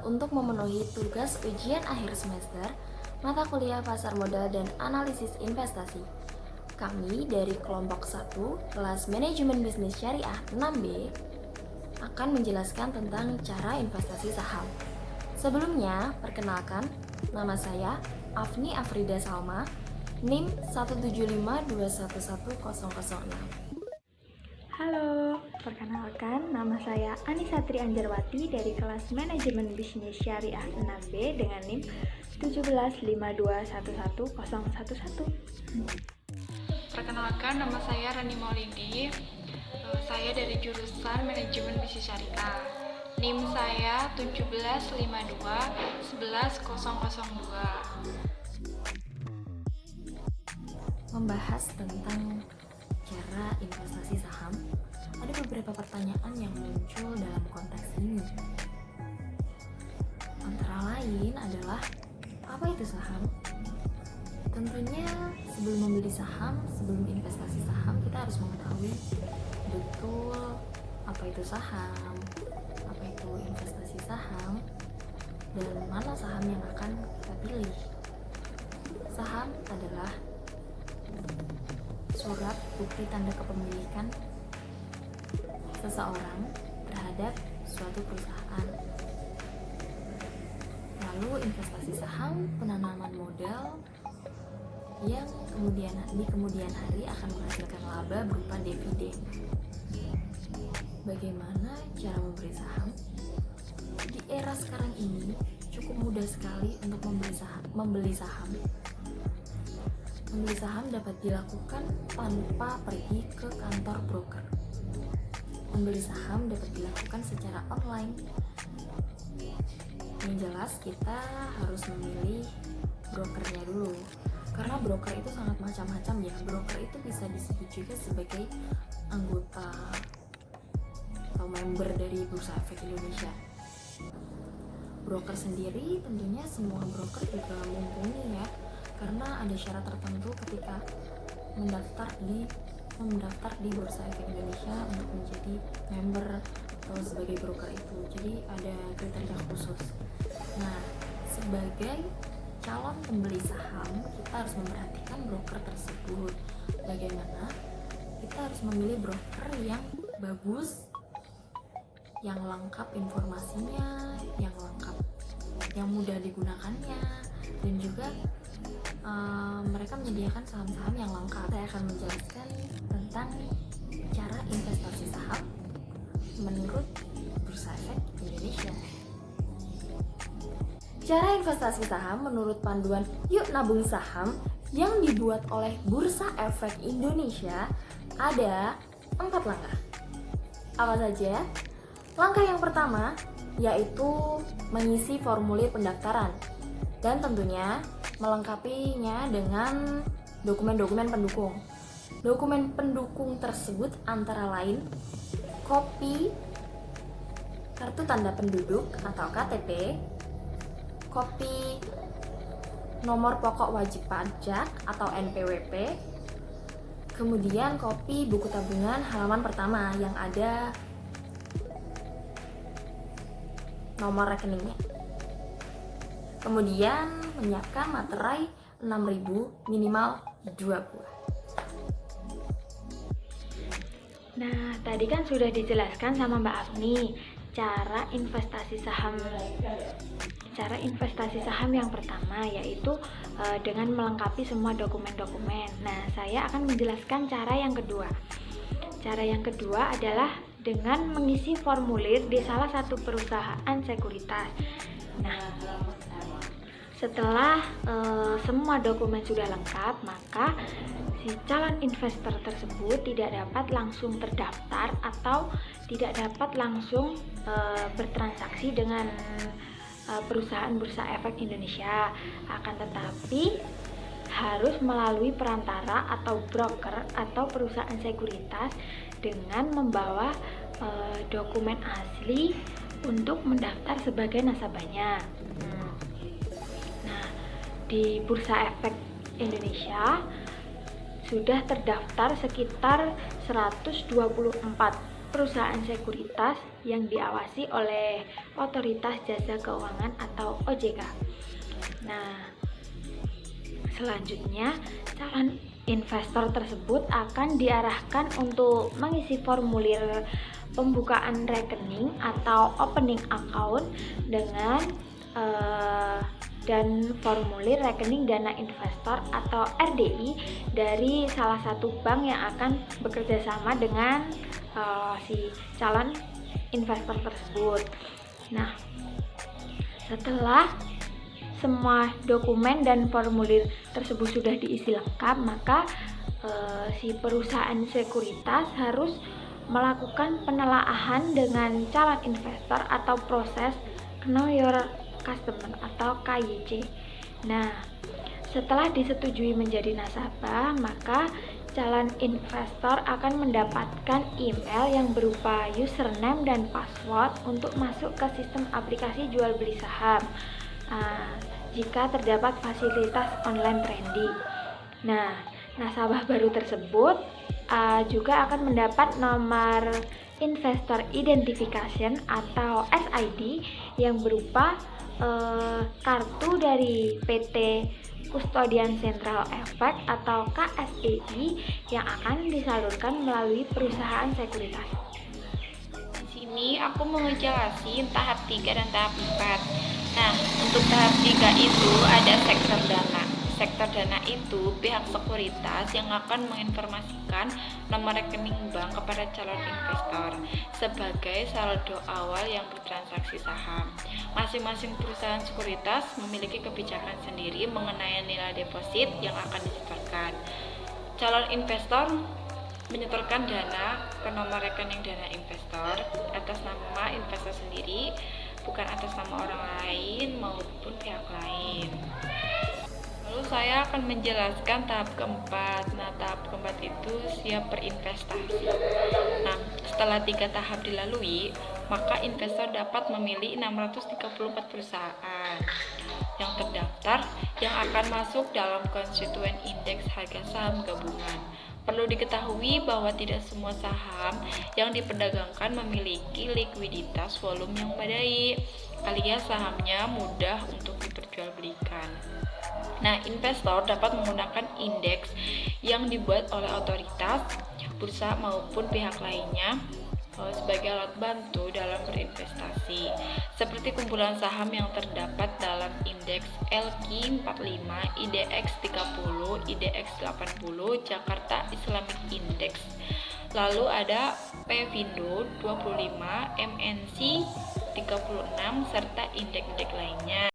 untuk memenuhi tugas ujian akhir semester mata kuliah pasar modal dan analisis investasi. Kami dari kelompok 1 kelas manajemen bisnis syariah 6B akan menjelaskan tentang cara investasi saham. Sebelumnya, perkenalkan, nama saya Afni Afrida Salma, NIM 175211006. Halo, perkenalkan nama saya Anissa Trianjarwati dari kelas Manajemen Bisnis Syariah 6B dengan NIM 175211011. Perkenalkan, nama saya Rani Maulidi. Saya dari jurusan Manajemen Bisnis Syariah. NIM saya 175211002. Membahas tentang cara investasi saham, ada beberapa pertanyaan yang muncul dalam konteks ini. Antara lain adalah, apa itu saham? Tentunya sebelum membeli saham, sebelum investasi saham, kita harus mengetahui betul apa itu saham, apa itu investasi saham, dan mana saham yang akan kita pilih. Saham adalah surat bukti tanda kepemilikan seseorang terhadap suatu perusahaan. Lalu investasi saham penanaman modal yang di kemudian hari akan menghasilkan laba berupa dividen. Bagaimana cara membeli saham? Di era sekarang ini cukup mudah sekali untuk membeli saham. Membeli saham dapat dilakukan tanpa pergi ke kantor broker. Membeli saham dapat dilakukan secara online. Yang jelas kita harus memilih brokernya dulu. Karena broker itu sangat macam-macam ya. Broker itu bisa disebut juga sebagai anggota atau member dari Bursa Efek Indonesia. Broker sendiri tentunya semua broker juga mumpuni ya. Karena ada syarat tertentu ketika mendaftar di Bursa Efek Indonesia untuk menjadi member atau sebagai broker itu. Jadi ada kriteria khusus. Nah, sebagai calon pembeli saham, kita harus memperhatikan broker tersebut. Bagaimana? Kita harus memilih broker yang bagus, yang lengkap informasinya, yang lengkap, yang mudah digunakannya, dan juga mereka menyediakan saham-saham yang lengkap. Saya akan menjelaskan tentang cara investasi saham menurut Bursa Efek Indonesia. Cara investasi saham menurut panduan Yuk Nabung Saham yang dibuat oleh Bursa Efek Indonesia ada 4 langkah. Apa saja? Langkah yang pertama yaitu mengisi formulir pendaftaran dan tentunya melengkapinya dengan dokumen-dokumen pendukung. Dokumen pendukung tersebut antara lain kopi kartu tanda penduduk atau KTP, kopi nomor pokok wajib pajak atau NPWP, kemudian kopi buku tabungan halaman pertama yang ada nomor rekeningnya. Kemudian menyiapkan materai 6.000 minimal 2 buah. Nah, tadi kan sudah dijelaskan sama Mbak Afni cara investasi saham yang pertama yaitu dengan melengkapi semua dokumen-dokumen. Nah, saya akan menjelaskan cara yang kedua. Cara yang kedua adalah dengan mengisi formulir di salah satu perusahaan sekuritas. Nah, setelah semua dokumen sudah lengkap, maka si calon investor tersebut tidak dapat langsung terdaftar atau tidak dapat langsung bertransaksi dengan perusahaan Bursa Efek Indonesia. Akan tetapi harus melalui perantara atau broker atau perusahaan sekuritas dengan membawa dokumen asli untuk mendaftar sebagai nasabahnya. Nah, di Bursa Efek Indonesia sudah terdaftar sekitar 124 perusahaan sekuritas yang diawasi oleh Otoritas Jasa Keuangan atau OJK. Nah, selanjutnya calon investor tersebut akan diarahkan untuk mengisi formulir pembukaan rekening atau opening account dan formulir rekening dana investor atau RDI dari salah satu bank yang akan bekerja sama dengan si calon investor tersebut. Nah, setelah semua dokumen dan formulir tersebut sudah diisi lengkap, maka si perusahaan sekuritas harus melakukan penelaahan dengan calon investor atau proses Know Your Customer atau KYC. Nah, setelah disetujui menjadi nasabah, maka calon investor akan mendapatkan email yang berupa username dan password untuk masuk ke sistem aplikasi jual beli saham. Jika terdapat fasilitas online trading. Nah, nasabah baru tersebut juga akan mendapat nomor Investor Identification atau SID yang berupa kartu dari PT Kustodian Sentral Efek atau KSEI yang akan disalurkan melalui perusahaan sekuritas. Di sini aku mau ngejelasin tahap 3 dan tahap 4. Nah, untuk tahap 3 itu ada sektor dana. Sektor dana itu pihak sekuritas yang akan menginformasikan nomor rekening bank kepada calon investor sebagai saldo awal yang bertransaksi saham. Masing-masing perusahaan sekuritas memiliki kebijakan sendiri mengenai nilai deposit yang akan disetorkan. Calon investor menyetorkan dana ke nomor rekening dana investor atas nama investor sendiri, bukan atas nama orang lain maupun pihak lain. Lalu saya akan menjelaskan tahap keempat. Nah, tahap keempat itu siap berinvestasi. Nah, setelah 3 tahap dilalui, maka investor dapat memilih 634 perusahaan yang terdaftar yang akan masuk dalam konstituen indeks harga saham gabungan. Perlu diketahui bahwa tidak semua saham yang diperdagangkan memiliki likuiditas volume yang memadai, alias sahamnya mudah untuk diperjualbelikan. Nah, investor dapat menggunakan indeks yang dibuat oleh otoritas, bursa maupun pihak lainnya sebagai alat bantu dalam berinvestasi, seperti kumpulan saham yang terdapat dalam indeks LQ45, IDX 30, IDX 80, Jakarta Islamic Index. Lalu ada PVindo 25, MNC 36, serta indeks-indeks lainnya.